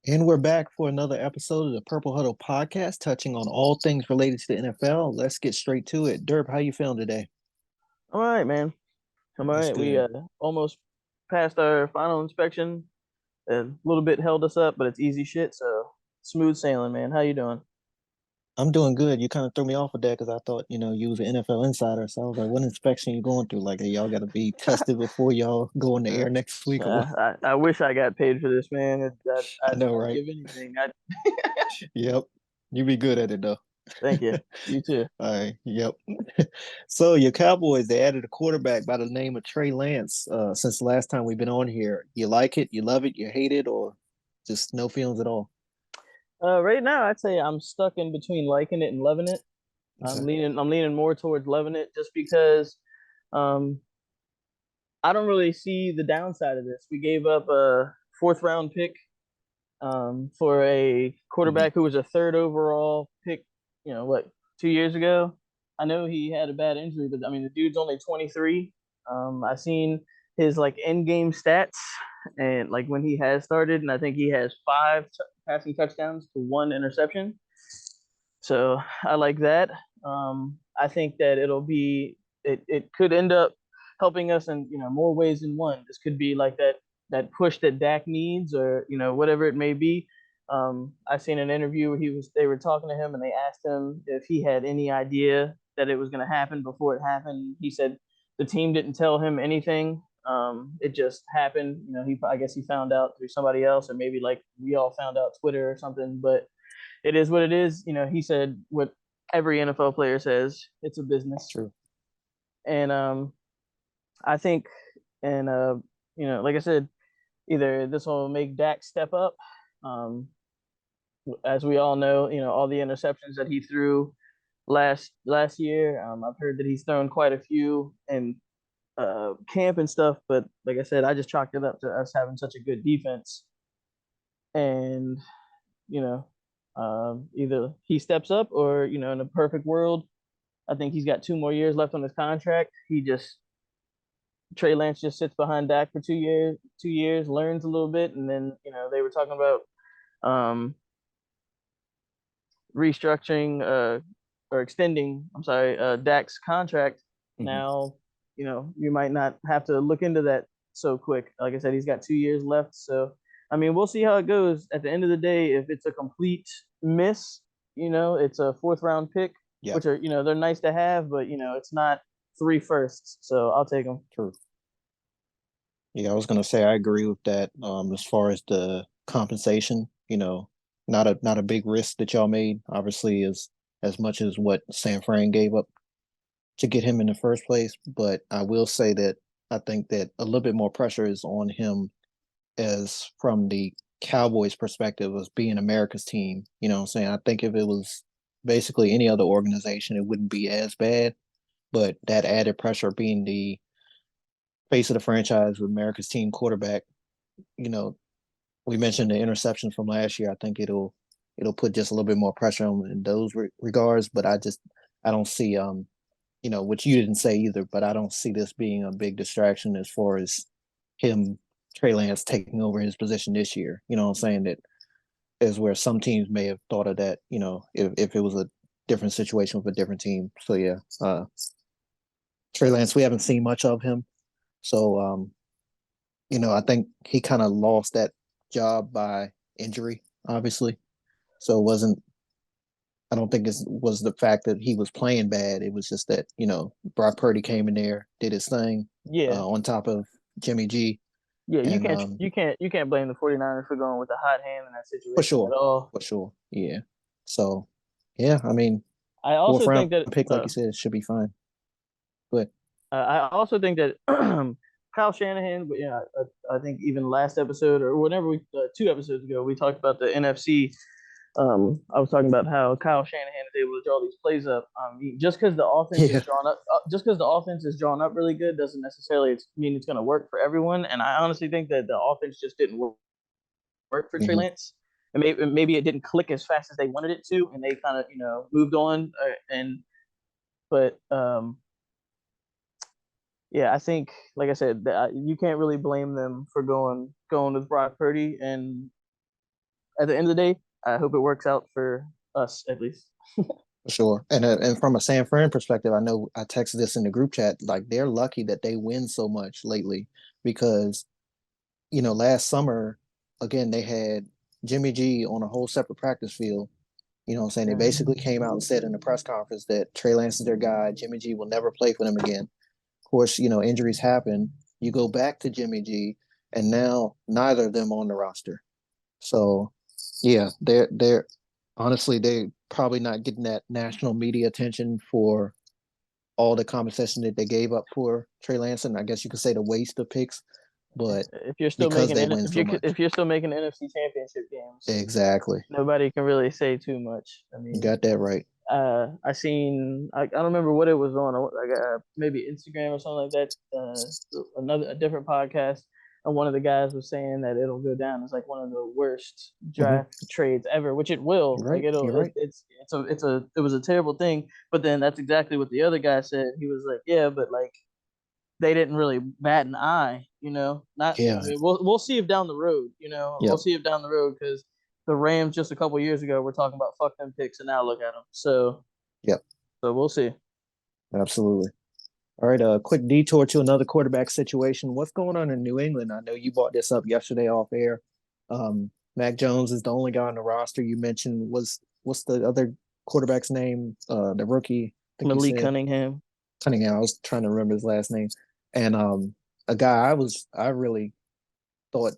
And we're back for another episode of the Purple Huddle podcast, touching on all things related to the NFL. Let's get straight to it. Derp, how you feeling today? All right, man. I'm all That's right. We good. almost passed our final inspection. A little bit held us up, but it's easy shit. So smooth sailing, man. How you doing? I'm doing good. You kind of threw me off with that because I thought, you was an NFL insider. So I was like, what inspection you going through? Like, hey, y'all got to be tested before y'all go in the Uh, air next week or what? I wish I got paid for this, man. I know, I'd right? give anything. I Yep. You be good at it though. Thank you. You too. All right. Yep. So your Cowboys, they added a quarterback by the name of Trey Lance. Since the last time we've been on here, you like it, you love it, you hate it, or just no feelings at all? Right now, I'd say I'm stuck in between liking it and loving it. Okay. I'm leaning more towards loving it, just because um, I don't really see the downside of this. We gave up a fourth round pick for a Mhm. quarterback who was a third overall pick, what, 2 years ago. I know he had a bad injury, but I mean, the dude's only 23. I've seen his like end game stats and like when he has started, and I think he has five passing touchdowns to one interception. So I like that. I think that it could end up helping us in more ways than one. This could be like that push that Dak needs, or whatever it may be. I seen an interview where they were talking to him and they asked him if he had any idea that it was going to happen before it happened. He said the team didn't tell him anything. It just happened. I guess he found out through somebody else, or maybe like we all found out Twitter or something. But it is what it is. He said what every NFL player says. It's a business, True. and I think, and like I said, either this will make Dak step up. Um, as we all know, all the interceptions that he threw last year. I've heard that he's thrown quite a few in camp and stuff, but like I said, I just chalked it up to us having such a good defense, and you know, either he steps up, or in a perfect world, I think he's got 2 more years left on his contract. Trey Lance just sits behind Dak for 2 years, learns a little bit, and then they were talking about um, restructuring or extending. I'm sorry, Dak's contract. Hmm. Now, you might not have to look into that so quick. Like I said, he's got 2 years left, so I mean, we'll see how it goes. At the end of the day, if it's a complete miss, it's a fourth round pick, Yeah. which are they're nice to have, but it's not three firsts, so I'll take them. True. Yeah, I was gonna say I agree with that. As far as the compensation, not a big risk that y'all made. Obviously, as much as what San Fran gave up to get him in the first place. But I will say that I think that a little bit more pressure is on him as from the Cowboys' perspective as being America's team. You know what I'm saying? I think if it was basically any other organization, it wouldn't be as bad. But that added pressure being the face of the franchise with America's team quarterback, you know, we mentioned the interception from last year. I think it'll put just a little bit more pressure on in those regards. But I don't see which you didn't say either, but I don't see this being a big distraction as far as him Trey Lance taking over his position this year. You know what I'm saying? That is where some teams may have thought of that, if it was a different situation with a different team. So yeah, Trey Lance, we haven't seen much of him. So I think he kind of lost that job by injury, obviously. So it wasn't I don't think it was the fact that he was playing bad. It was just that, Brock Purdy came in there, did his thing, Yeah, on top of Jimmy G. yeah, you And can't you can't blame the 49ers for going with a hot hand in that for situation at sure, all. for sure. Yeah. So, yeah, I mean, I fourth also round think that pick, like you said, should be fine. But I also think that Kyle Shanahan, yeah, I think even last episode or whenever 2 episodes ago, we talked about the NFC. I was talking about how Kyle Shanahan is able to draw these plays up. Just because the offense is yeah. drawn up, really good doesn't necessarily mean it's going to work for everyone. And I honestly think that the offense just didn't work for Trey Hmm. Lance. And maybe it didn't click as fast as they wanted it to, and they kind of moved on. But yeah, I think, like I said, you can't really blame them for going with Brock Purdy. And at the end of the day, I hope it works out for us at least. For sure. And from a San Fran perspective, I know I texted this in the group chat. Like they're lucky that they win so much lately because last summer again they had Jimmy G on a whole separate practice field. You know what I'm saying? They Yeah. basically came out and said in the press conference that Trey Lance is their guy. Jimmy G will never play for them again. Of course, injuries happen. You go back to Jimmy G, and now neither of them on the roster. So, yeah, they're honestly they probably not getting that national media attention for all the compensation that they gave up for Trey Lance, and I guess you could say the waste of picks, but If you're still because making they win so much. if you're still making NFC Championship games, Exactly. nobody can really say too much. I You mean, got that right. I don't remember what it was on, like maybe Instagram or something like that. A different podcast, and one of the guys was saying that it'll go down as like one of the worst Mm-hmm. draft trades ever, which it will. You're Like right. You're right. it was a terrible thing. But then that's exactly what the other guy said. He was like, yeah, but like they didn't really bat an eye, you know. Not, Yeah. I mean, we'll see if down the road, you know, we'll Yep. see if down the road because the Rams just a couple years ago were talking about fuck them picks, and now look at them. Yep. So we'll see. Absolutely. All right, a quick detour to another quarterback situation. What's going on in New England? I know you brought this up yesterday off air. Mac Jones is the only guy on the roster you mentioned. What's the other quarterback's name? The rookie, I think you Malik said Cunningham. Cunningham. I was trying to remember his last name. And a guy I really thought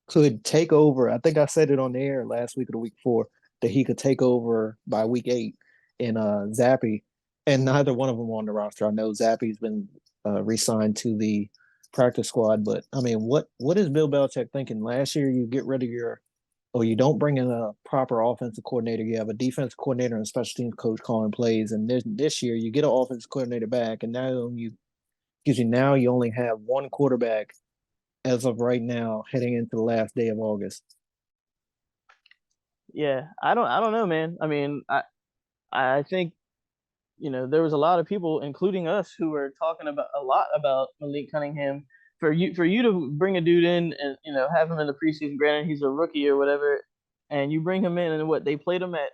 could take over. I think I said it on the air last week or the week before that he could take over by week 8 in Zappy, and neither one of them on the roster. I know Zappy's been re-signed to the practice squad, but I mean, what is Bill Belichick thinking? Last year, you get rid of or you don't bring in a proper offensive coordinator. You have a defense coordinator and a special teams coach calling plays, and this year you get an offensive coordinator back, and now you only have one quarterback as of right now, heading into the last day of August. Yeah, I don't know, man. I mean, I think there was a lot of people, including us, who were talking about a lot about Malik Cunningham. For you to bring a dude in and have him in the preseason, granted he's a rookie or whatever, and you bring him in and what they played him at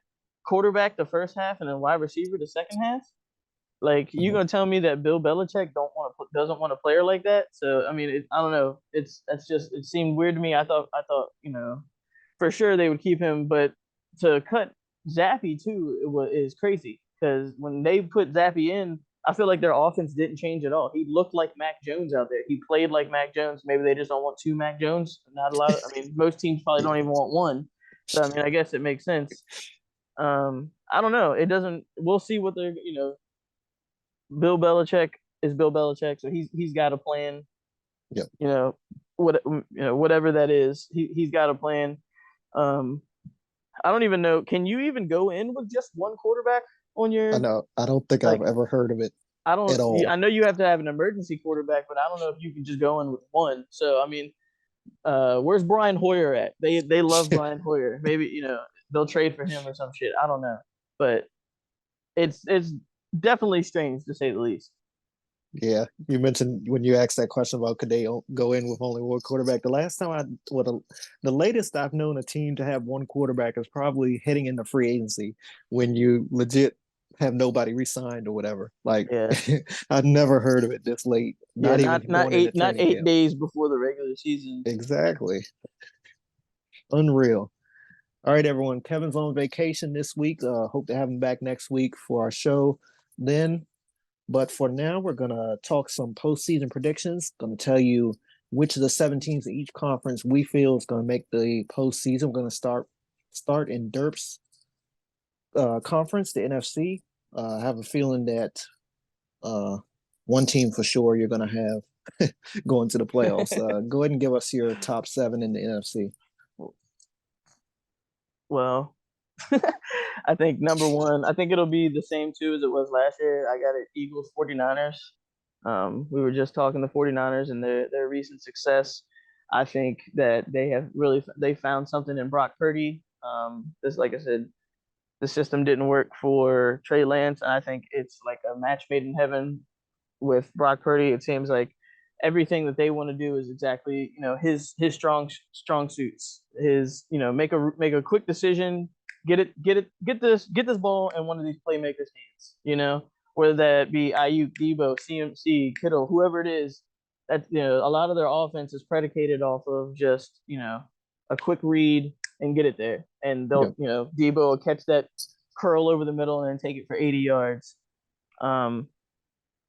quarterback the first half and then wide receiver the second half. Like you Mhm. gonna tell me that Bill Belichick doesn't want a player like that? So I mean, I don't know. That's just it seemed weird to me. I thought for sure they would keep him, but to cut Zappy too is crazy because when they put Zappy in, I feel like their offense didn't change at all. He looked like Mac Jones out there. He played like Mac Jones. Maybe they just don't want two Mac Jones. Not a lot of. I mean, most teams probably don't even want one. So I mean, I guess it makes sense. I don't know. It doesn't. We'll see what they're. Bill Belichick is Bill Belichick, so he's got a plan. Yep. Whatever that is, he's got a plan. Um, I don't even know. Can you even go in with just one quarterback on I your know. I don't think I've like? ever heard of it I at don't. I all. know you have to have an emergency quarterback, but I don't know if you can just go in with one. So I mean, where's Brian Hoyer at? They love Brian Hoyer. Maybe they'll trade for him or some shit. I don't know, but it's definitely strange to say the least. Yeah, you mentioned when you asked that question about could they go in with only one quarterback. The last time the latest I've known a team to have one quarterback is probably heading into free agency when you legit have nobody re-signed or whatever. Like Yeah. I've never heard of it this late. Yeah, Not even going into not training eight camp. days before the regular season. Exactly, unreal. All right, everyone. Kevin's on vacation this week. Hope to have him back next week for our show. Then but for now, we're going to talk some postseason predictions. Going to tell you which of the 7 teams in each conference we feel is going to make the postseason. We're going to start in Durp's conference, the NFC. I have a feeling that uh, one team for sure you're going to have going to the playoffs. Go ahead and give us your top 7 in the NFC. Well, I think number one, I think it'll be the same two as it was last year. I got it Eagles 49ers. We were just talking the 49ers and their recent success. I think that they found something in Brock Purdy. This like I said, the system didn't work for Trey Lance, and I think it's like a match made in heaven with Brock Purdy. It seems like everything that they want to do is exactly his strong suits. His make a quick decision, get this ball in one of these playmakers' hands. Whether that be Ayuk, Debo, CMC, Kittle, whoever it is. That a lot of their offense is predicated off of just a quick read and get it there, and they'll Yep. Debo will catch that curl over the middle and then take it for 80 yards. Um,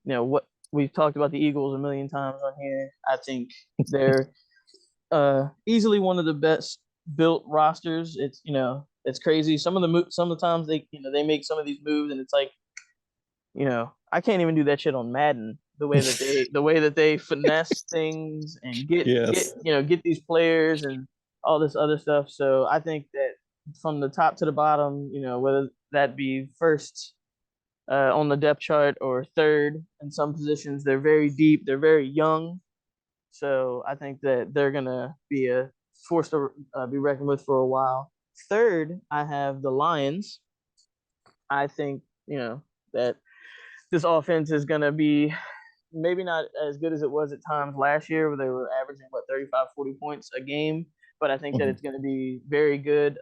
what we've talked about the Eagles a million times on here. I think they're easily one of the best built rosters. It's crazy. Some of the times they make some of these moves and it's like I can't even do that shit on Madden. The way that they finesse things and Yes. get these players and all this other stuff. So I think that from the top to the bottom, whether that be first on the depth chart or third in some positions. They're very deep. They're very young. So I think that they're gonna be a force to be reckoned with for a while. Third, I have the Lions. I think that this offense is gonna be maybe not as good as it was at times last year, where they were averaging 35, 40 points a game. But I think that Mhm. it's going to be very good.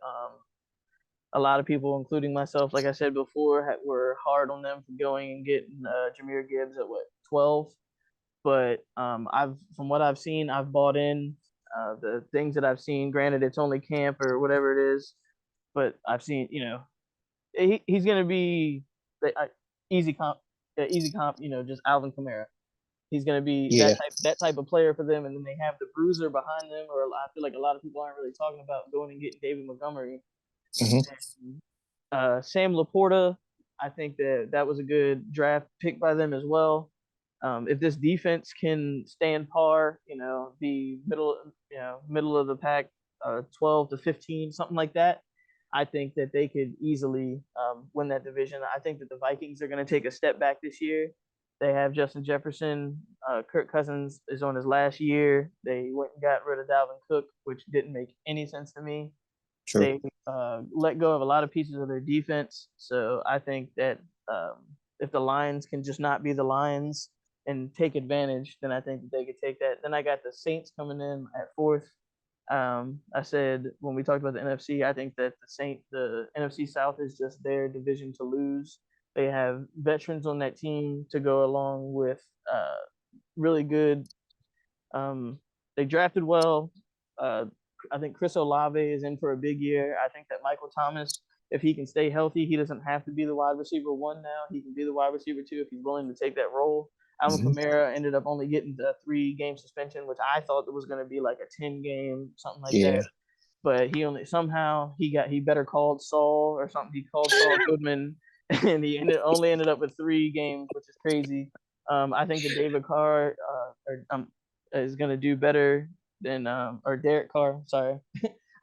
A lot of people, including myself, like I said before, were hard on them for going and getting Jahmyr Gibbs at 12. But from what I've seen, I've bought in the things that I've seen. Granted, it's only camp or whatever it is, but I've seen he's going to be easy comp, easy comp. Just Alvin Kamara. He's going to be Yeah. that type of player for them, and then they have the bruiser behind them. Or I feel like a lot of people aren't really talking about going and getting David Montgomery. Hmm. Sam Laporta, I think that was a good draft pick by them as well. If this defense can stand par, the middle of the pack, 12 to 15, something like that, I think that they could easily win that division. I think that the Vikings are going to take a step back this year. They have Justin Jefferson. Kirk Cousins is on his last year. They went and got rid of Dalvin Cook, which didn't make any sense to me. True. They let go of a lot of pieces of their defense. So I think that if the Lions can just not be the Lions and take advantage, then I think that they could take that. Then I got the Saints coming in at fourth. I said when we talked about the NFC, I think that the NFC South is just their division to lose. They have veterans on that team to go along with really good. Um, they drafted well. Uh, I think Chris Olave is in for a big year. I think that Michael Thomas, if he can stay healthy, he doesn't have to be the wide receiver one now. He can be the wide receiver two if he's willing to take that role. Alvin Hmm. Kamara ended up only getting the 3 game suspension, which I thought was going to be like a 10 game, something like Yeah. that. But he he better called Saul or something. He called Saul Goodman, and he only ended up with 3 games, which is crazy. I think that David Carr is going to do better than or Derek Carr. Sorry,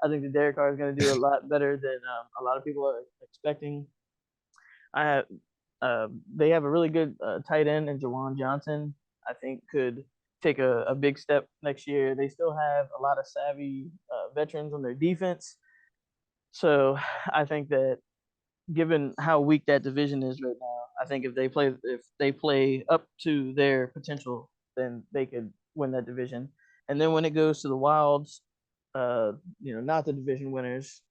I think that Derek Carr is going to do a lot better than a lot of people are expecting. I have they have a really good tight end in Jawan Johnson. I think could take a big step next year. They still have a lot of savvy veterans on their defense, so I think that given how weak that division is right now, I think if they play up to their potential, then they could win that division. And then when it goes to the Wilds, not the division winners,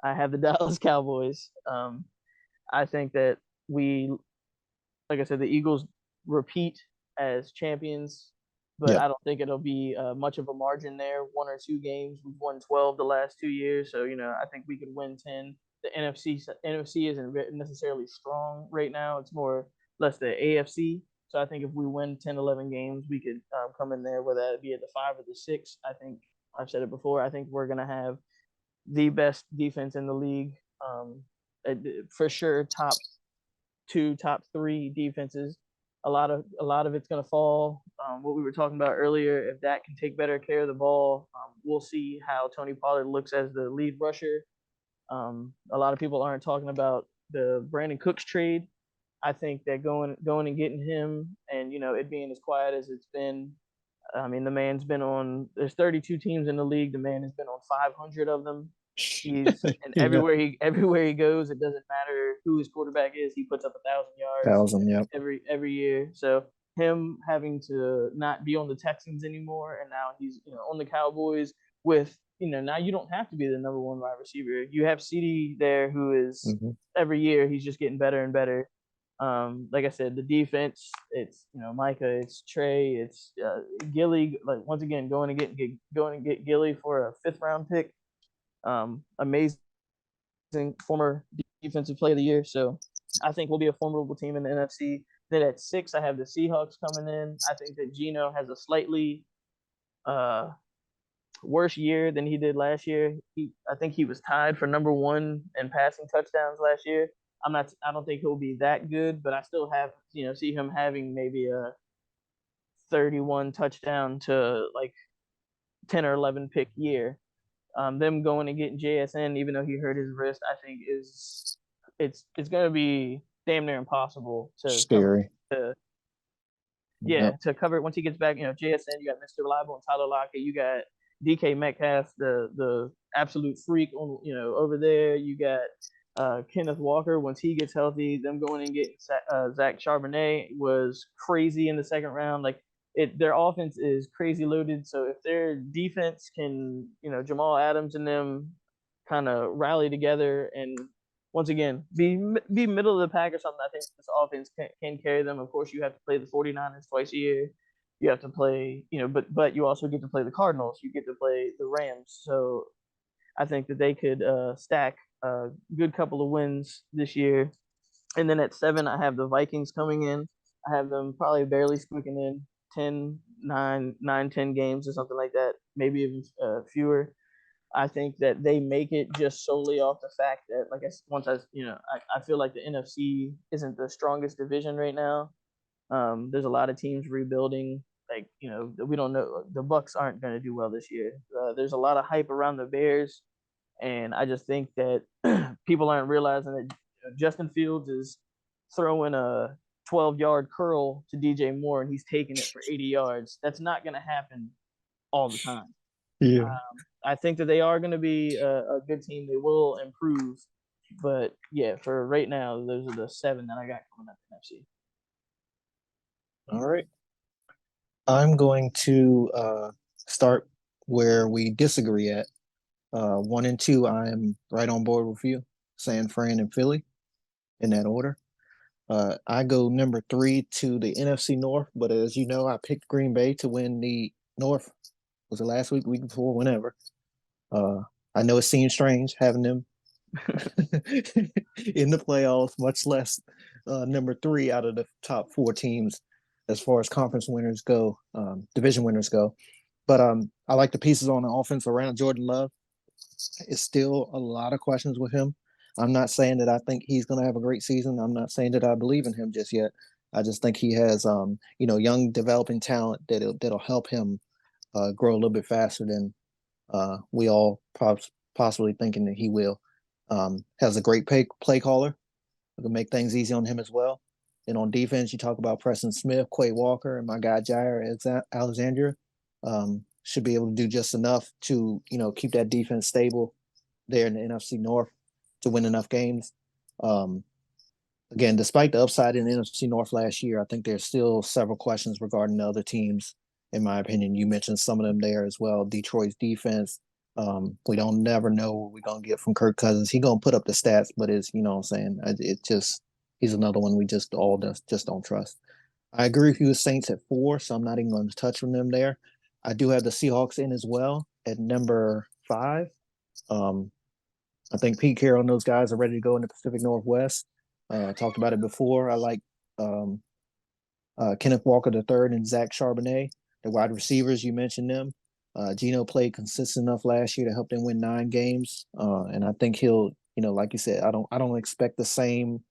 I have the Dallas Cowboys. I think that we, like I said, the Eagles repeat as champions, but Yep. I don't think it'll be much of a margin there. 1 or 2 games, we've won 12 the last 2 years, so I think we could win 10. The NFC isn't necessarily strong right now; it's more less the AFC. So I think if we win 10, 11 games, we could come in there, whether that be at the 5 or the 6. I think I've said it before. I think we're gonna have the best defense in the league, for sure. Top 2, top 3 defenses. A lot of it's going to fall. What we were talking about earlier, if that can take better care of the ball, we'll see how Tony Pollard looks as the lead rusher. A lot of people aren't talking about the Brandon Cooks trade. I think that going and getting him, and it being as quiet as it's been. I mean, the man's been on. There's 32 teams in the league. The man has been on 500 of them. He's and Yeah. everywhere he goes, it doesn't matter who his quarterback is. He puts up 1,000 yards 1,000. Yep. every year. So him having to not be on the Texans anymore, and now he's on the Cowboys with now you don't have to be the number one wide receiver. You have CD there who is Mm-hmm. every year he's just getting better and better. Like I said, the defense, it's Micah, it's Trey, it's Gilly. Like once again, going to get Gilly for a 5th round pick. Amazing former defensive player of the year. So I think we'll be a formidable team in the NFC. Then at 6, I have the Seahawks coming in. I think that Geno has a slightly uh, worse year than he did last year. I think he was tied for number 1 in passing touchdowns last year. I don't think he'll be that good, but I still have, see him having maybe a 31 touchdown to like 10 or 11 pick year. Them going and getting JSN, even though he hurt his wrist, I think it's going to be damn near impossible to cover. Scary. Yep. To cover it once he gets back. JSN, you got Mr. Reliable and Tyler Lockett, you got DK Metcalf, the absolute freak on over there. You got Kenneth Walker once he gets healthy. Them going and getting Zach Charbonnet was crazy in the 2nd round. Like their offense is crazy loaded. So if their defense can, Jamal Adams and them kind of rally together and once again be middle of the pack or something, I think this offense can carry them. Of course, you have to play the 49ers twice a year. You have to play, but you also get to play the Cardinals. You get to play the Rams. So I think that they could stack a good couple of wins this year. And then at 7, I have the Vikings coming in. I have them probably barely squeaking in 10 games or something like that, maybe even fewer. I think that they make it just solely off the fact that, like I feel like the NFC isn't the strongest division right now. There's a lot of teams rebuilding. Like we don't know, the Bucks aren't going to do well this year. There's a lot of hype around the Bears, and I just think that people aren't realizing that Justin Fields is throwing a 12-yard curl to DJ Moore, and he's taking it for 80 yards. That's not going to happen all the time. Yeah. I think that they are going to be a good team. They will improve, but yeah, for right now, those are the 7 that I got coming up in NFC. All right. I'm going to start where we disagree at. 1 and 2, I'm right on board with you. San Fran and Philly, in that order. I go number 3 to the NFC North, but as you know, I picked Green Bay to win the North. Was it last week, week before, whenever? I know it seems strange having them in the playoffs, much less number 3 out of the top 4 teams as far as conference winners go, division winners go. But I like the pieces on the offense around Jordan Love. It's still a lot of questions with him. I'm not saying that I think he's going to have a great season. I'm not saying that I believe in him just yet. I just think he has, young developing talent that'll help him grow a little bit faster than we all possibly thinking that he will. Has a great play caller who can make things easy on him as well. And on defense, you talk about Preston Smith, Quay Walker, and my guy Jair Alexandria. Should be able to do just enough to, keep that defense stable there in the NFC North to win enough games. Again, despite the upside in the NFC North last year, I think there's still several questions regarding the other teams. In my opinion, you mentioned some of them there as well. Detroit's defense. We don't never know what we're gonna get from Kirk Cousins. He's gonna put up the stats, but it's he's another one we just don't trust. I agree with you with Saints at 4, so I'm not even going to touch on them there. I do have the Seahawks in as well at number 5. I think Pete Carroll and those guys are ready to go in the Pacific Northwest. Talked about it before. I like Kenneth Walker III and Zach Charbonnet, the wide receivers. You mentioned them. Geno played consistent enough last year to help them win 9 games, and I think he'll, like you said, I don't expect the same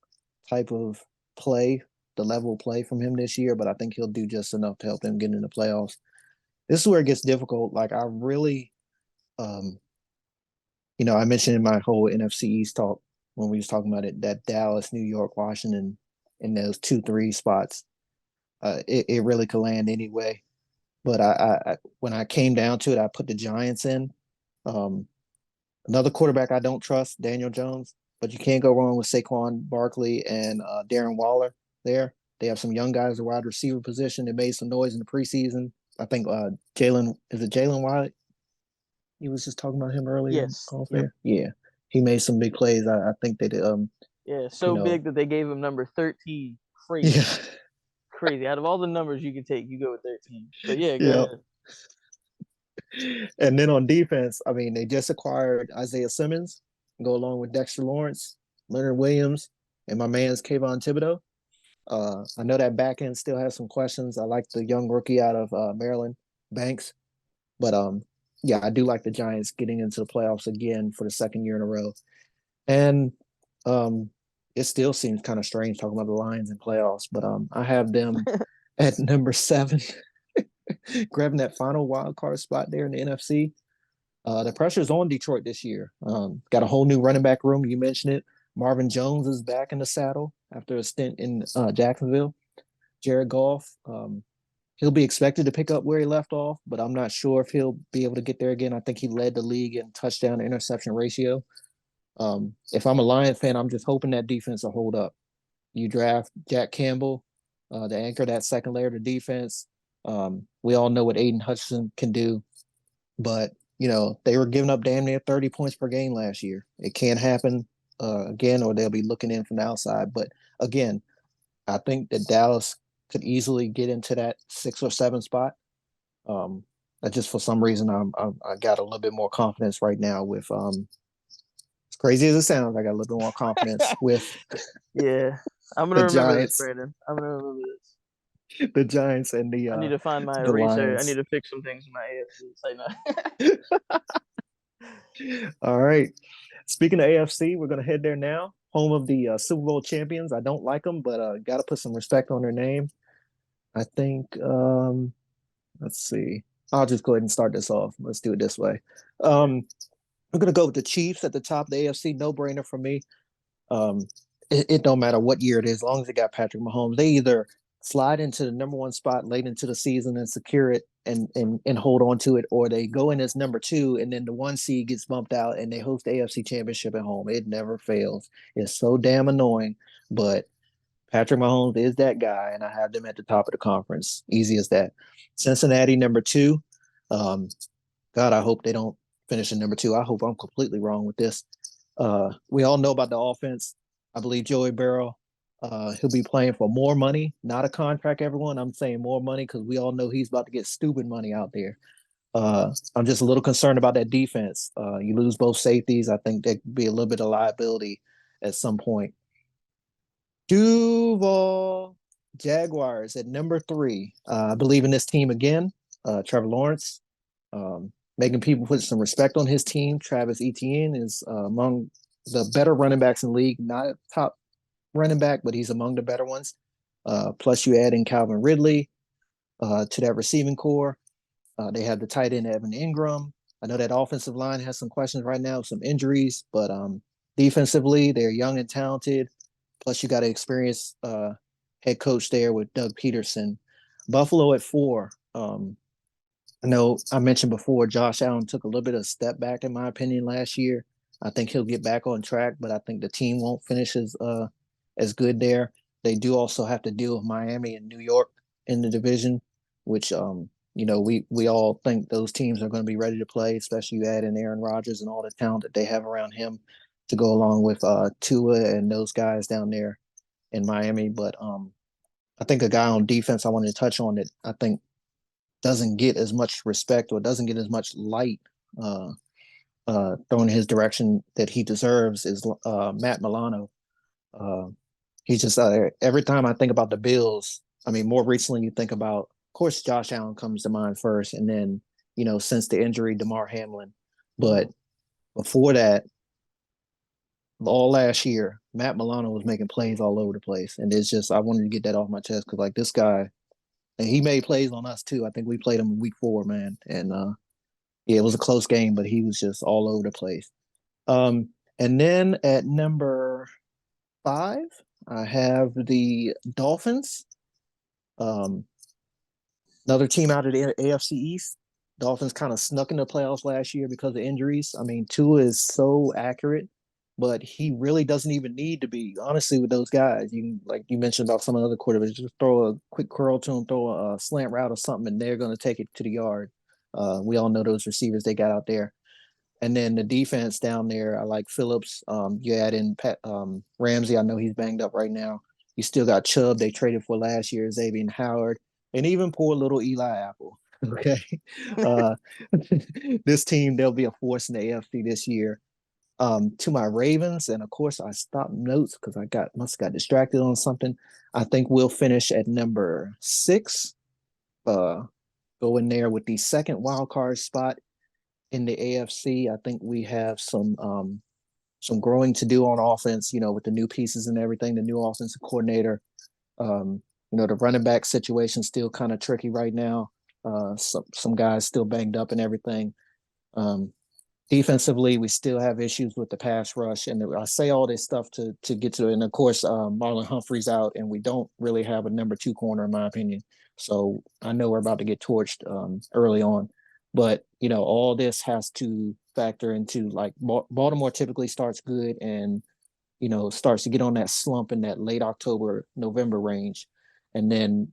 type of play, the level of play from him this year, but I think he'll do just enough to help them get in the playoffs. This is where it gets difficult. Like I really, I mentioned in my whole NFC East talk when we was talking about it, that Dallas, New York, Washington, in those 2-3 spots, it really could land anyway. But I when I came down to it, I put the Giants in. Another quarterback I don't trust, Daniel Jones, but you can't go wrong with Saquon Barkley and Darren Waller there. They have some young guys at wide receiver position that made some noise in the preseason. I think Jalen White? He was just talking about him earlier Yes. off Yep. there. Yeah, he made some big plays. I think they did. Yeah. You So know, big that they gave him number 13. yeah, Crazy. Crazy. Out of all the numbers you can take, you go with 13. But yeah, go yeah. ahead. And then on defense, I mean, they just acquired Isaiah Simmons, go along with Dexter Lawrence, Leonard Williams, and my man's Kayvon Thibodeau. I know that back end still has some questions. I like the young rookie out of Maryland, Banks, but yeah, I do like the Giants getting into the playoffs again for the second year in a row. And um, it still seems kind of strange talking about the Lions in playoffs, but I have them at number 7, grabbing that final wild card spot there in the NFC. The pressure's on Detroit this year. Got a whole new running back room. You mentioned it. Marvin Jones is back in the saddle after a stint in Jacksonville. Jared Goff, he'll be expected to pick up where he left off, but I'm not sure if he'll be able to get there again. I think he led the league in touchdown to interception ratio. If I'm a Lion fan, I'm just hoping that defense will hold up. You draft Jack Campbell to anchor that second layer of defense. We all know what Aiden Hutchinson can do, but they were giving up damn near 30 points per game last year. It can't happen again, or they'll be looking in from the outside. But again, I think that Dallas could easily get into that 6 or 7 spot. Just for some reason, I got a little bit more confidence right now with as crazy as it sounds, I got a little bit more confidence with Yeah. I'm the gonna remember this, Giants, Brandon. I'm gonna remember this. the Giants, and I need to find my the eraser. I need Lions. to fix some things in my AFC. Say no. All right. Speaking of AFC, we're gonna head there now. Home of the Super Bowl champions. I don't like them, but got to put some respect on their name. I think. Let's see. I'll just go ahead and start this off. Let's do it this way. I'm gonna go with the Chiefs at the top of the AFC. No brainer for me. Um, it don't matter what year it is, as long as they got Patrick Mahomes. They either slide into the number 1 spot late into the season and secure it and hold on to it, or they go in as number 2 and then the 1 seed gets bumped out and they host the AFC Championship at home. It never fails. It's so damn annoying, but Patrick Mahomes is that guy, and I have them at the top of the conference. Easy as that. Cincinnati number 2. Um, God, I hope they don't finish in number 2. I hope I'm completely wrong with this. We all know about the offense. I believe Joey Barrow, he'll be playing for more money, not a contract, everyone. I'm saying more money because we all know he's about to get stupid money out there. I'm just a little concerned about that defense. You lose both safeties. I think there could be a little bit of liability at some point. Duval Jaguars at number 3. I believe in this team again. Trevor Lawrence, making people put some respect on his team. Travis Etienne is among the better running backs in the league, not a top running back, but he's among the better ones. Plus, you add in Calvin Ridley to that receiving core. They have the tight end Evan Ingram. I know that offensive line has some questions right now, some injuries, but defensively, they're young and talented. Plus, you got an experienced head coach there with Doug Peterson. Buffalo at 4. I know I mentioned before Josh Allen took a little bit of a step back, in my opinion, last year. I think he'll get back on track, but I think the team won't finish as good there. They do also have to deal with Miami and New York in the division, which we all think those teams are going to be ready to play, especially you add in Aaron Rodgers and all the talent that they have around him to go along with Tua and those guys down there in Miami. But I think a guy on defense I wanted to touch on that I think doesn't get as much respect or doesn't get as much light thrown in his direction that he deserves is Matt Milano. Uh, he's just every time I think about the Bills, I mean, more recently you think about, of course, Josh Allen comes to mind first, and then since the injury, DeMar Hamlin. But before that, all last year, Matt Milano was making plays all over the place, and it's just I wanted to get that off my chest because like this guy, and he made plays on us too. I think we played him in week 4, man, and yeah, it was a close game, but he was just all over the place. And then at number 5, I have the Dolphins. Um, Another team out of the AFC East. Dolphins kind of snuck in the playoffs last year because of injuries. I mean, Tua is so accurate. but he really doesn't even need to be. Honestly, with those guys, you like you mentioned about some of the other quarterbacks, just throw a quick curl to them, throw a slant route or something, and they're going to take it to the yard. We all know those receivers they got out there. And then the defense down there, I like Phillips. You add in Ramsey. I know he's banged up right now. You still got Chubb. They traded for last year, Xavier Howard, and even poor little Eli Apple. Okay, uh, this team they'll be a force in the AFC this year. To my Ravens, and of course I stopped notes because I must have got distracted on something. I think we'll finish at number 6. Uh, go in there with the second wild card spot in the AFC. I think we have some growing to do on offense, with the new pieces and everything, the new offensive coordinator. The running back situation still kind of tricky right now. Some guys still banged up and everything. Um, Defensively, we still have issues with the pass rush, and I say all this stuff to get to it. And of course, Marlon Humphrey's out, and we don't really have a number 2 corner, in my opinion. So I know we're about to get torched early on, but all this has to factor into, like, Baltimore typically starts good and starts to get on that slump in that late October, November range, and then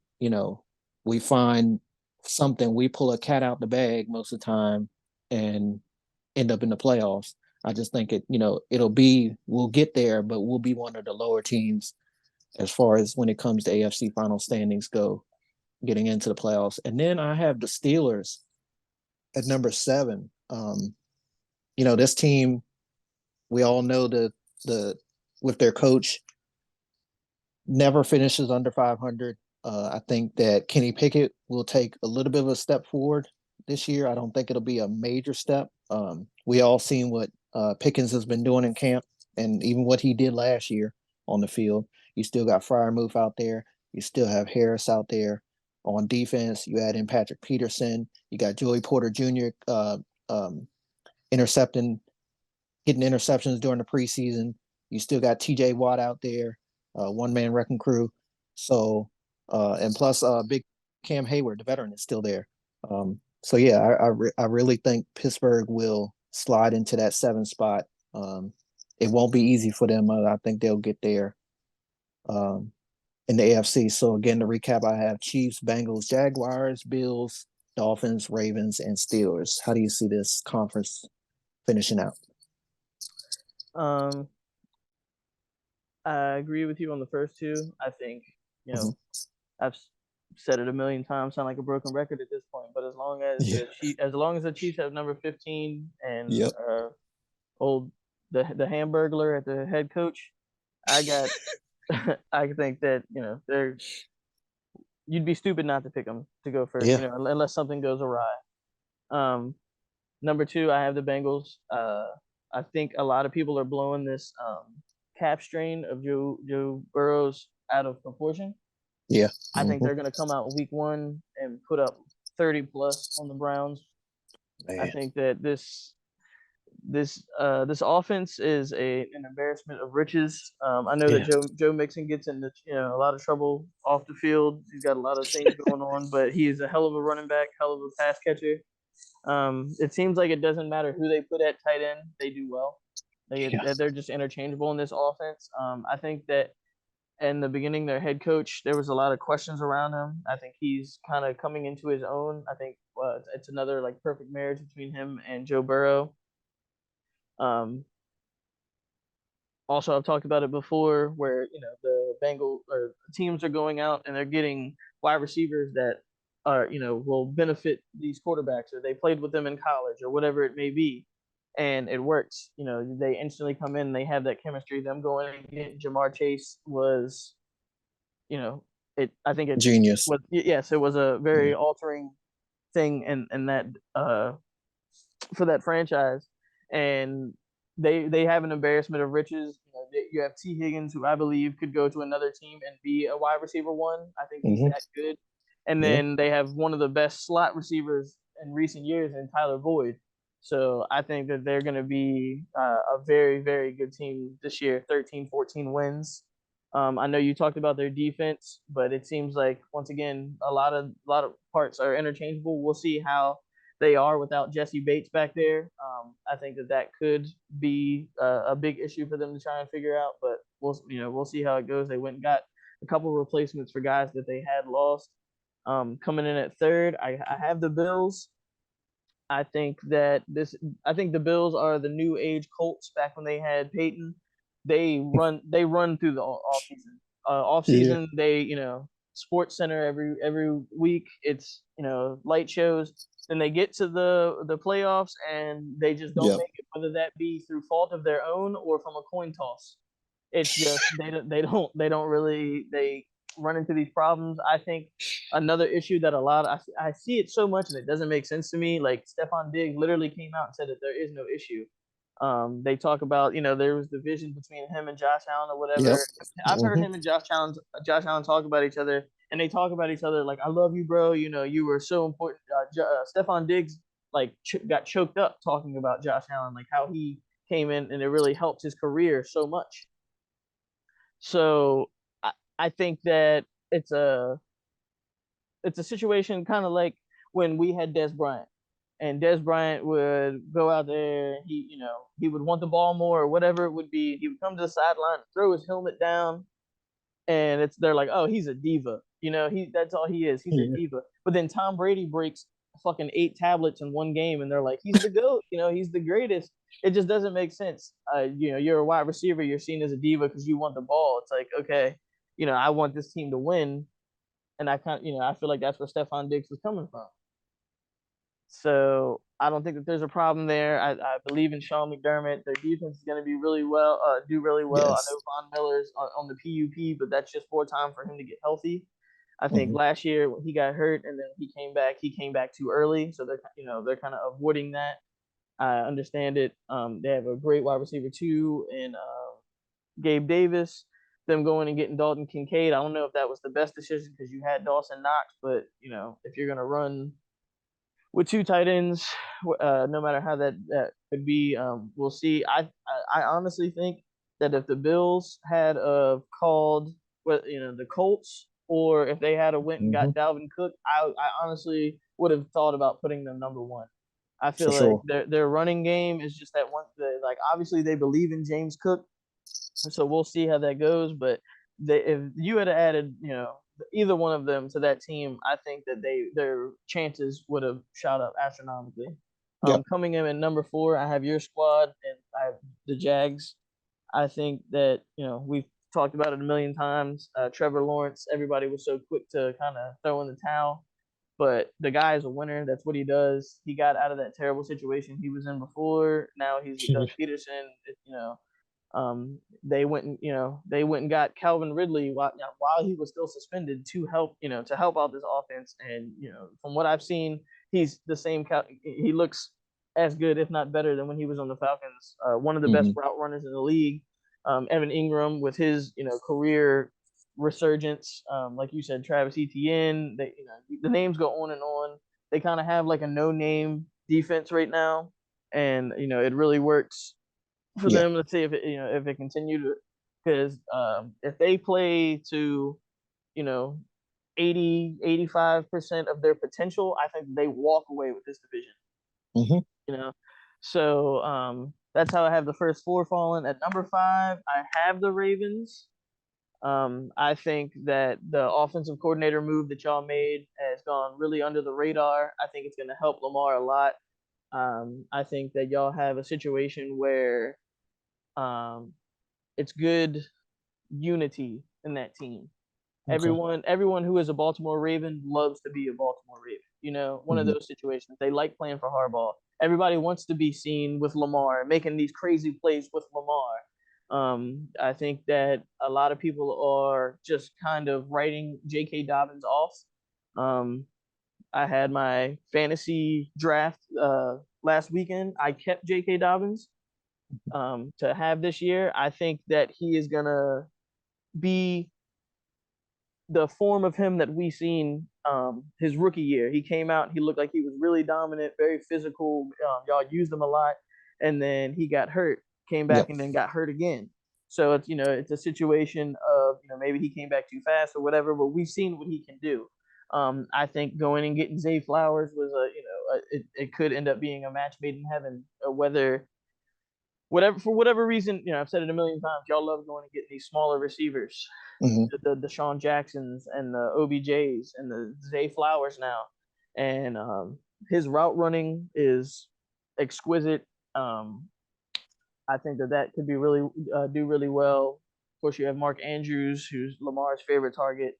we find something, we pull a cat out the bag most of the time, and end up in the playoffs. I just think we'll get there, but we'll be one of the lower teams as far as when it comes to AFC final standings go, getting into the playoffs. And then I have the Steelers at number 7. This team, we all know the with their coach, never finishes under 500. I think that Kenny Pickett will take a little bit of a step forward this year. I don't think it'll be a major step. We all seen what Pickens has been doing in camp, and even what he did last year on the field. You still got Fryermuth out there. You still have Harris out there on defense. You add in Patrick Peterson. You got Joey Porter Jr. Intercepting getting interceptions during the preseason. You still got T.J. Watt out there, one man wrecking crew. So, and plus, big Cam Hayward, the veteran, is still there. So yeah, I really think Pittsburgh will slide into that 7 spot. It won't be easy for them. I think they'll get there um, in the AFC. So again, to recap, I have Chiefs, Bengals, Jaguars, Bills, Dolphins, Ravens, and Steelers. How do you see this conference finishing out? Um, I agree with you on the first two. I think you know Mm-hmm. I've said it a million times, sound like a broken record at this point. But Yeah. As long as the Chiefs have number 15 and Yep. old the Hamburglar at the head coach, I got I think that they're you'd be stupid not to pick them to go first, Yeah. unless something goes awry. Um, Number 2, I have the Bengals. I think a lot of people are blowing this cap strain of Joe Burrows out of proportion. Yeah. I think Mm-hmm. they're going to come out week 1 and put up 30 plus on the Browns. I Man. think that this offense is an embarrassment of riches. I know that Yeah. Joe Mixon gets into a lot of trouble off the field. He's got a lot of things going on, but he is a hell of a running back, hell of a pass catcher. It seems like it doesn't matter who they put at tight end; they do well. Yeah. They're just interchangeable in this offense. I think that in the beginning, their head coach, there was a lot of questions around him. I think he's kind of coming into his own. I think it's another like perfect marriage between him and Joe Burrow. Um, Also, I've talked about it before, where the Bengal or teams are going out and they're getting wide receivers that are will benefit these quarterbacks, or they played with them in college, or whatever it may be, and it works. They instantly come in, and they have that chemistry. Them going and getting Jamar Chase was, it. I think it Genius. was, yes, it was a Yeah. very altering thing in that for that franchise, and they have an embarrassment of riches. You have T. Higgins, who I believe could go to another team and be a wide receiver 1. I think he's Mm-hmm. that good. And Yeah. then they have one of the best slot receivers in recent years in Tyler Boyd. So I think that they're going to be a very, very good team this year, 13, 14 wins. I know you talked about their defense, but it seems like, once again, a lot of parts are interchangeable. We'll see how they are without Jesse Bates back there. I think that could be a big issue for them to try and figure out. But we'll see how it goes. They went and got a couple replacements for guys that they had lost. Coming in at third, I have the Bills. I think that this. I think the Bills are the new age Colts back when they had Peyton. They run through the off season. Off Yeah. season, they Sports Center every week. It's light shows. Then they get to the playoffs and they just don't Yep. make it, whether that be through fault of their own or from a coin toss. It's just they don't really they run into these problems. I think another issue that I see it so much and it doesn't make sense to me. Like Stefan Diggs literally came out and said that there is no issue. They talk about there was division between him and Josh Allen or Yep. whatever. I've heard Hmm. him and Josh Allen talk about each other, and they talk about each other like, "I love you, bro. You were so important." Stefan Diggs got choked up talking about Josh Allen, like how he came in and it really helped his career so much. So I think that it's a situation kind of like when we had Des Bryant, and Des Bryant would go out there. He would want the ball more or whatever it would be. He would come to the sideline, throw his helmet down, and they're like, oh, he's a diva. That's all he is. He's a Yeah. diva. But then Tom Brady breaks fucking 8 tablets in one game, and they're like, he's the goat. He's the greatest. It just doesn't make sense. You're a wide receiver. You're seen as a diva because you want the ball. It's like, okay, I want this team to win, and I feel like that's where Stefan Diggs was coming from. So I don't think that there's a problem there. I believe in Sean McDermott. Their defense is going to be do really well. I Yes. know Von Miller's on the PUP, but that's just more time for him to get healthy. I think Hmm. last year when he got hurt and then he came back too early, so they're kind of avoiding that. I understand it. They have a great wide receiver too, and Gabe Davis. Them going and getting Dalton Kincaid. I don't know if that was the best decision because you had Dawson Knox, but if you're gonna run with two tight ends, no matter how that could be, we'll see. I honestly think that if the Bills had called the Colts, or if they had went and Hmm. got Dalvin Cook, I honestly would have thought about putting them number one. I For feel like sure. their running game is just that one. Like obviously they believe in James Cook, so we'll see how that goes. But if you had added, either one of them to that team, I think that their chances would have shot up astronomically. Yep. Coming in at number four, I have your squad and I have the Jags. I think that we've talked about it a million times. Trevor Lawrence, everybody was so quick to kind of throw in the towel, but the guy is a winner. That's what he does. He got out of that terrible situation he was in before. Now he's with Doug Peterson. They went and got Calvin Ridley while he was still suspended to help out this offense. And from what I've seen, he's the same. He looks as good, if not better, than when he was on the Falcons. One of the best Hmm. route runners in the league. Evan Ingram with his career resurgence, like you said, Travis Etienne. The names go on and on. They kind of have like a no-name defense right now, and it really works for Yeah. them. Let's see if it continued, because if they play to you know 80-85% of their potential, I think they walk away with this division. Hmm. You know, so that's how I have the first four falling. At number five, I have the Ravens. I think that the offensive coordinator move that y'all made has gone really under the radar. I think it's going to help Lamar a lot. I think that y'all have a situation where um, it's good unity in that team. Okay. Everyone who is a Baltimore Raven loves to be a Baltimore Raven. One of Hmm. those situations. They like playing for Harbaugh. Everybody wants to be seen with Lamar, making these crazy plays with Lamar. I think that a lot of people are just kind of writing J.K. Dobbins off. Um, I had my fantasy draft last weekend. I kept J.K. Dobbins to have this year. I think that he is gonna be the form of him that we seen his rookie year. He came out, he looked like he was really dominant, very physical. Y'all used him a lot, and then he got hurt, came back, Yep. and then got hurt again. So it's a situation of maybe he came back too fast or whatever, but we've seen what he can do. I think going and getting Zay Flowers was it could end up being a match made in heaven. Whether whatever for whatever reason, I've said it a million times. Y'all love going and getting these smaller receivers, Hmm. the Deshaun Jacksons and the OBJs and the Zay Flowers now, and his route running is exquisite. Um, I think that could be really do really well. Of course, you have Mark Andrews, who's Lamar's favorite target.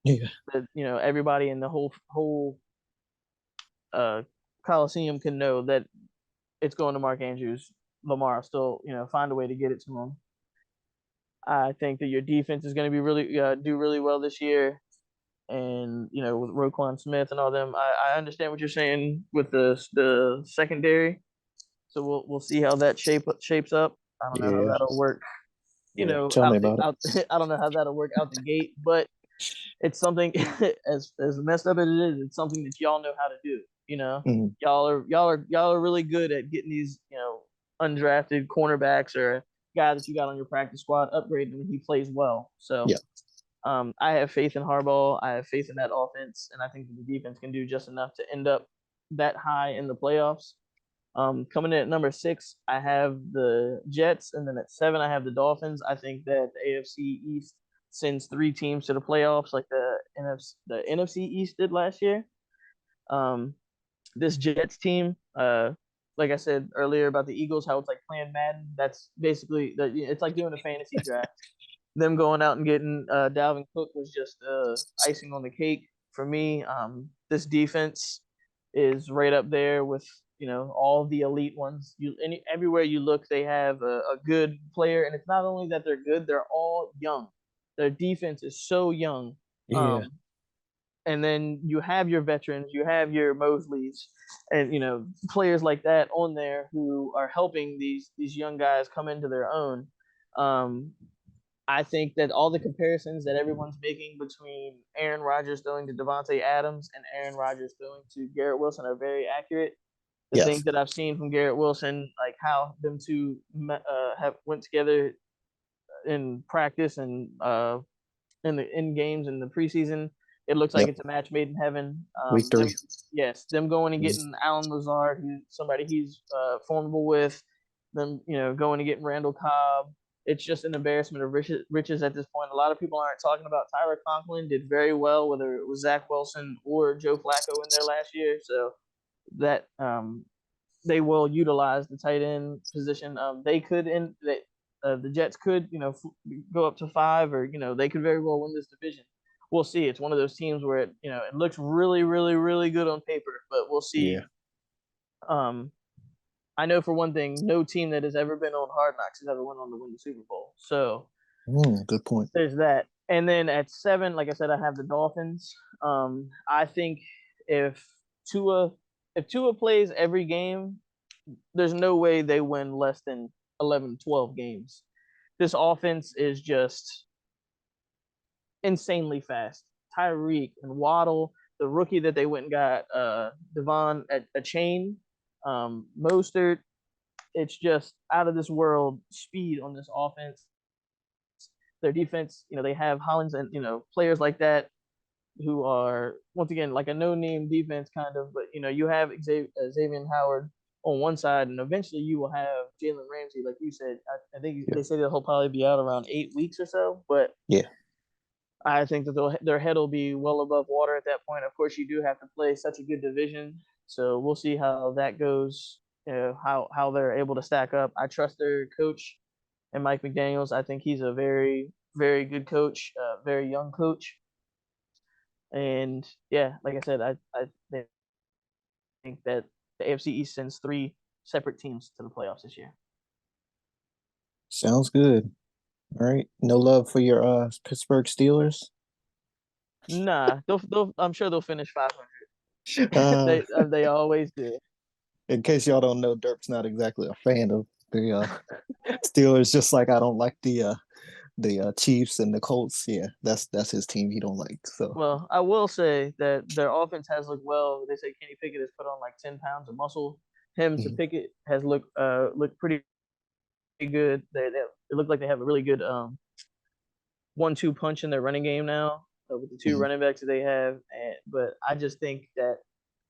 Yeah. That everybody in the whole uh, Coliseum can know that it's going to Mark Andrews. Lamar will still find a way to get it to him. I think that your defense is going to be really do really well this year, and with Roquan Smith and all them, I understand what you're saying with the secondary. So we'll see how that shapes up. I don't know how Yeah. that'll work. Yeah. Tell me about it. Out I don't know how that'll work out the gate, but it's something as messed up as it is, it's something that y'all know how to do. Hmm. Y'all are really good at getting these undrafted cornerbacks or a guy that you got on your practice squad upgraded when he plays well. So Yeah. I have faith in Harbaugh. I have faith in that offense, and I think that the defense can do just enough to end up that high in the playoffs. Coming in at number 6, I have the Jets, and then at 7, I have the Dolphins. I think that the AFC East sends 3 teams to the playoffs, like the NFC East did last year. Um, this Jets team, like I said earlier about the Eagles, how it's like playing Madden. That's basically it's like doing a fantasy draft. Them going out and getting Dalvin Cook was just icing on the cake for me. This defense is right up there with all the elite ones. Everywhere you look, they have a good player, and it's not only that they're good; they're all young. Their defense is so young. Yeah. Um, and then you have your veterans, you have your Mosleys, and players like that on there who are helping these young guys come into their own. Um, I think that all the comparisons that everyone's making between Aaron Rodgers throwing to Devontae Adams and Aaron Rodgers throwing to Garrett Wilson are very accurate. The things Yes. that I've seen from Garrett Wilson, like how them two have went together in practice and in games in the preseason, it looks like Yep. it's a match made in heaven. Week 3. Them going and Mhm. getting Alan Lazard, who's somebody he's formidable with. Them, going and getting Randall Cobb. It's just an embarrassment of riches at this point. A lot of people aren't talking about Tyler Conklin did very well, whether it was Zach Wilson or Joe Flacco in there last year. So that they will utilize the tight end position. They could the Jets could go up to 5, or they could very well win this division. We'll see. It's one of those teams where it looks really really really good on paper, but we'll Yeah. see. Um, I know for one thing, no team that has ever been on Hard Knocks has ever went on to win the Super Bowl. So Good point. there's that. And then at 7, like I said, I have the Dolphins. I think if Tua if Tua plays every game, there's no way they win less than 11, 12 games. This offense is just insanely fast. Tyreek and Waddle, the rookie that they went and got, Devon at a chain, Mostert. It's just out of this world speed on this offense. Their defense, they have Hollins and players like that who are once again like a no-name defense kind of, but you have Xavier Howard on one side, and eventually you will have Jalen Ramsey, like you said. I think Yeah. they say that he'll probably be out around 8 weeks or so, but Yeah. I think that their head will be well above water at that point. Of course, you do have to play such a good division, so we'll see how that goes. How they're able to stack up. I trust their coach and Mike McDaniel's. I think he's a very very good coach, very young coach. And yeah, like I said, I think that the AFC East sends 3 separate teams to the playoffs this year. Sounds good. All right. No love for your Pittsburgh Steelers. Nah, I'm sure they'll finish 500. Uh, They always do. in case y'all don't know, Dirk's not exactly a fan of the Steelers. Just like I don't like the Chiefs and the Colts. Yeah, that's his team he don't like. So Well, I will say that their offense has looked well. They say Kenny Pickett has put on like 10 pounds of muscle. Him to mhm. Pickett has looked pretty good. It looked like they have a really good 1-2 punch in their running game now. with the two Mhm. running backs that they have. But I just think that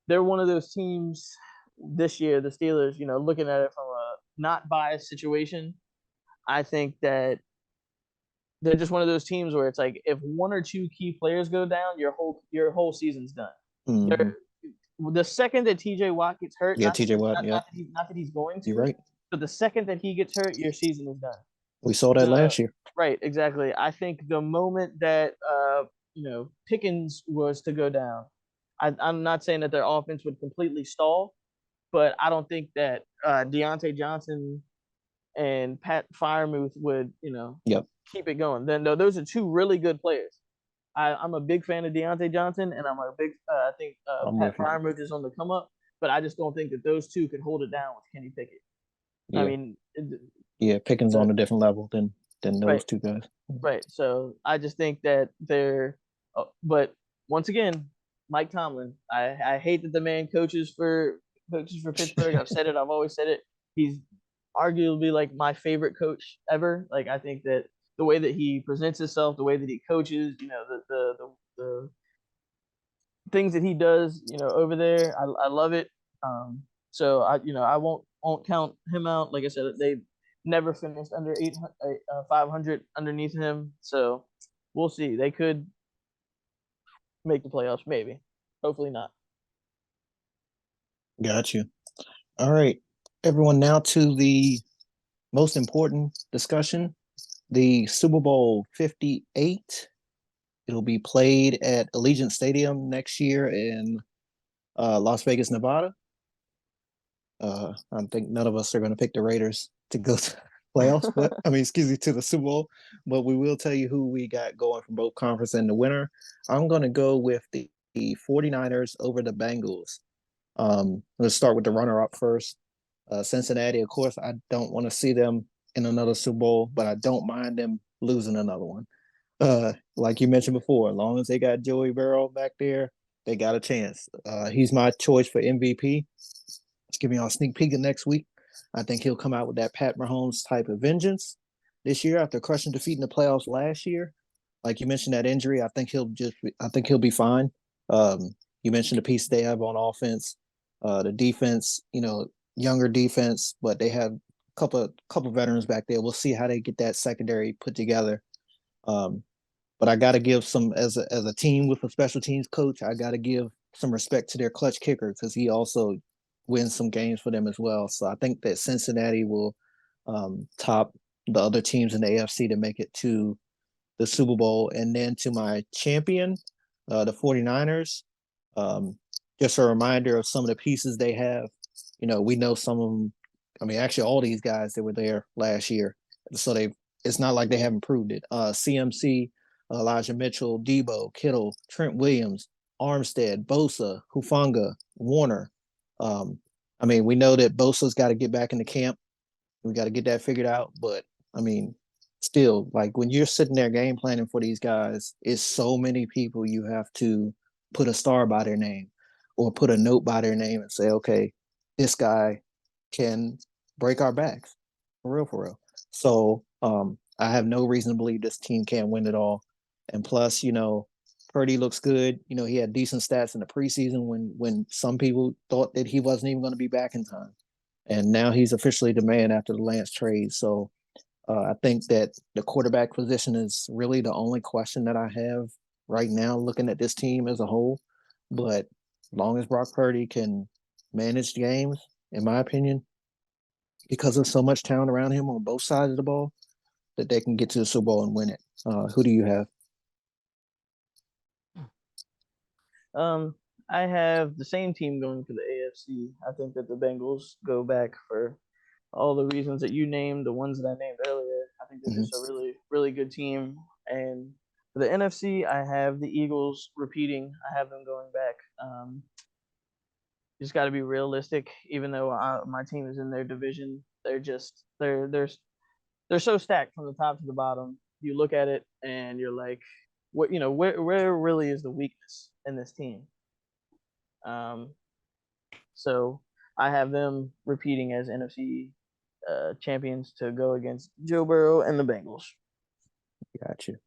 they're one of those teams this year, the Steelers, looking at it from a not biased situation. I think that they're just one of those teams where it's like if one or two key players go down, your whole season's done. Mhm. They're, the second that TJ Watt gets hurt, Yeah, not that TJ Watt. Yep, not that he's going you're to, right. but the second that he gets hurt, your season is done. We saw that The last year. Right, exactly. I think the moment that Pickens was to go down, I'm not saying that their offense would completely stall, but I don't think that Deontay Johnson and Pat Firemouth would Yep, keep it going. Then no, those are two really good players. I'm a big fan of Deontay Johnson, and I think I'm Pat with you. Firemouth is on the come up, but I just don't think that those two can hold it down with Kenny Pickett. I Yeah, mean, yeah. Pickens on the a different level than those right, two guys. right. So I just think that but once again, Mike Tomlin. I hate that the man coaches for Pittsburgh. I've said it. I've always said it. He's arguably like my favorite coach ever. Like I think that the way that he presents himself, the way that he coaches, the things that he does, over there, I love it. So I won't count him out. Like I said, they never finished under 500 underneath him. So we'll see. They could make the playoffs, maybe. Hopefully not. Got you. All right, everyone. Now to the most important discussion: the Super Bowl 58. It'll be played at Allegiant Stadium next year in Las Vegas, Nevada. I think none of us are going to pick the Raiders to go to playoffs, but I mean, excuse me, to the Super Bowl. But we will tell you who we got going from both conference and the winner. I'm going to go with the 49ers over the Bengals. Let's start with the runner up first. Cincinnati, of course, I don't want to see them in another Super Bowl, but I don't mind them losing another one. Like you mentioned before, as long as they got Joey Burrow back there, they got a chance. He's my choice for MVP. Let's give y'all a sneak peek of next week. I think he'll come out with that Pat Mahomes type of vengeance this year after crushing defeat in the playoffs last year. Like you mentioned that injury, I think he'll be fine. You mentioned the piece they have on offense, the defense, younger defense, but they have a couple veterans back there. We'll see how they get that secondary put together. Um, but I got to give some as a team with a special teams coach. I got to give some respect to their clutch kicker because he also wins some games for them as well. So I think that Cincinnati will top the other teams in the AFC to make it to the Super Bowl. And then to my champion, the 49ers, um, just a reminder of some of the pieces they have. We know some of them. I mean, actually, all these guys that were there last year. So it's not like they haven't proved it. CMC, Elijah Mitchell, Debo, Kittle, Trent Williams, Armstead, Bosa, Hufanga, Warner. Um, I mean, we know that Bosa's got to get back into camp. We got to get that figured out. But I mean, still, like when you're sitting there game planning for these guys, it's so many people you have to put a star by their name or put a note by their name and say, okay, this guy can break our backs. For real, for real. So I have no reason to believe this team can't win it all. And plus, Purdy looks good. He had decent stats in the preseason when some people thought that he wasn't even going to be back in time. And now he's officially the man after the Lance trade. So I think that the quarterback position is really the only question that I have right now, looking at this team as a whole. But as long as Brock Purdy can manage games, in my opinion, because of so much talent around him on both sides of the ball, that they can get to the Super Bowl and win it. Who do you have? Um, I have the same team going for the AFC. I think that the Bengals go back for all the reasons that you named, the ones that I named earlier. I think they're just a Mm-hmm. really, really good team. And for the NFC, I have the Eagles repeating. I have them going back. Just got to be realistic. Even though my team is in their division, they're so stacked from the top to the bottom. You look at it and you're like, where really is the weakness in this team? Um, so I have them repeating as NFC champions to go against Joe Burrow and the Bengals. Got you.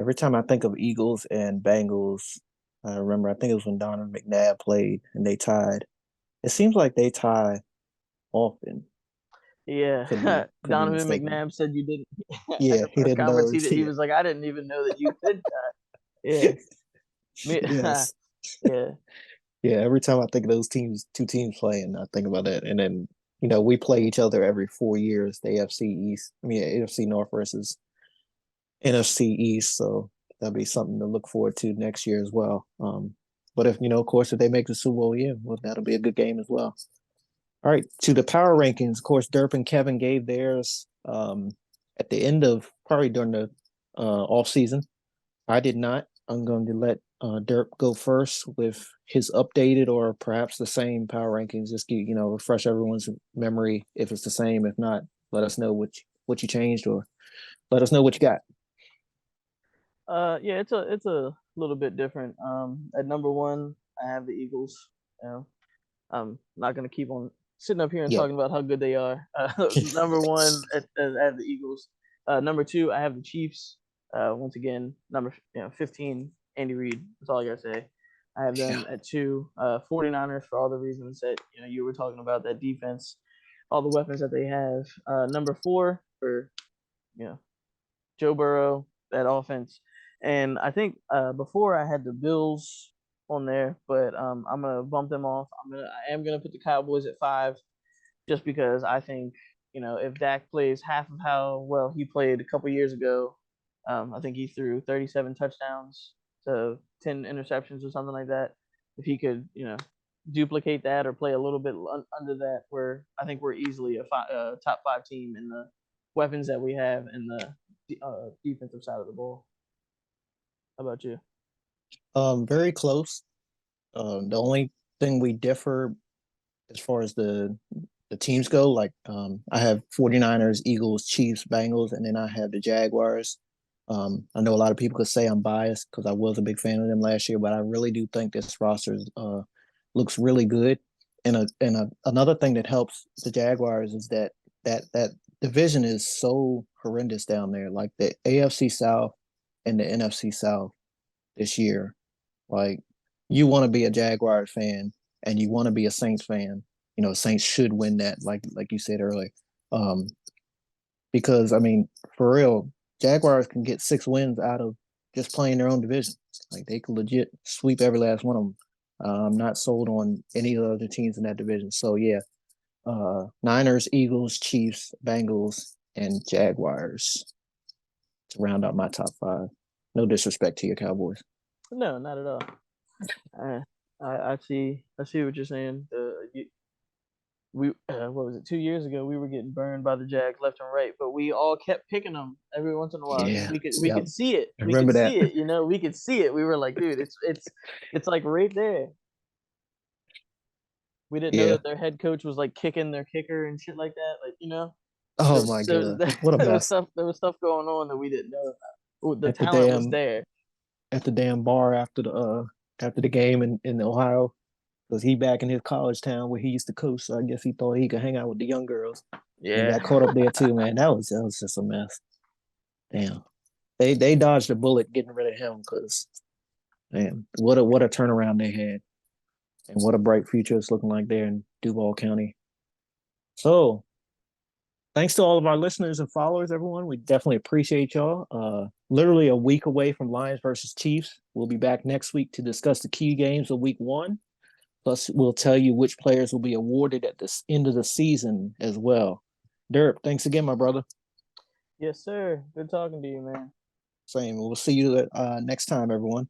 Every time I think of Eagles and Bengals, I remember I think it was when Donovan McNabb played and they tied. It seems like they tie often. Yeah, Could be Donovan mistaken. McNabb said you didn't at Yeah, the he press didn't conference. know. He Yeah. was like, I didn't even know that you could. Yeah, me, Yes. yeah. Yeah, every time I think of those teams, two teams playing, I think about that. And then, we play each other every 4 years, the AFC East, AFC North versus NFC East. So that'll be something to look forward to next year as well. But if, of course, if they make the Super Bowl, yeah, well, that'll be a good game as well. All right, to the power rankings. Of course, Durp and Kevin gave theirs at the end of probably during the off season. I did not. I'm going to let Dirk go first with his updated or perhaps the same power rankings. Just refresh everyone's memory if it's the same. If not, let us know what you changed or let us know what you got. Yeah, it's a little bit different. At number one, I have the Eagles. You know, I'm not gonna keep on sitting up here and Yep. talking about how good they are. Number one at the Eagles. Number two, I have the Chiefs. Once again, number 15, Andy Reid. That's all I gotta say. I have Yeah. them at two. 49ers for all the reasons that you were talking about, that defense, all the weapons that they have. Number four for you know Joe Burrow, that offense. And I think before I had the Bills on there, but I'm gonna bump them off. I am gonna put the Cowboys at five, just because I think if Dak plays half of how well he played a couple years ago, I think he threw 37 touchdowns to 10 interceptions or something like that. If he could duplicate that or play a little bit under that, where I think we're easily a top five team in the weapons that we have in the defensive side of the ball. How about you? Very close. The only thing we differ as far as the teams go, like I have 49ers, Eagles, Chiefs, Bengals, and then I have the Jaguars. I know a lot of people could say I'm biased because I was a big fan of them last year, but I really do think this roster looks really good. Another thing that helps the Jaguars is that division is so horrendous down there. Like the AFC South and the NFC South this year. Like you want to be a Jaguars fan and you want to be a Saints fan. Saints should win that, like you said earlier. Um, because I mean, for real, Jaguars can get 6 wins out of just playing their own division. Like they could legit sweep every last one of them. I'm not sold on any of the other teams in that division. So yeah, Niners, Eagles, Chiefs, Bengals, and Jaguars to round out my top five. No disrespect to your Cowboys. No, not at all. Uh, I see what you're saying. We what was it, 2 years ago, we were getting burned by the Jags left and right, but we all kept picking them every once in a while because Yeah, we could yep. see it. I We could remember that. see it. We could see it. We were like, dude, it's like right there. We didn't know Yeah. that their head coach was like kicking their kicker and shit like that. Like Oh my god, what a there was mess stuff going on that we didn't know about. Ooh, the at the talent was damn there. bar after the game in Ohio because he back in his college town where he used to coach. So I guess he thought he could hang out with the young girls. He Yeah. got caught up there too, man. That was just a mess. Damn, they dodged a bullet getting rid of him because man, what a turnaround they had and what a bright future it's looking like there in Duval County. So thanks to all of our listeners and followers, everyone. We definitely appreciate y'all. Literally a week away from Lions versus Chiefs. We'll be back next week to discuss the key games of week one. Plus, we'll tell you which players will be awarded at the end of the season as well. Derp, thanks again, my brother. Yes, sir. Good talking to you, man. Same. We'll see you next time, everyone.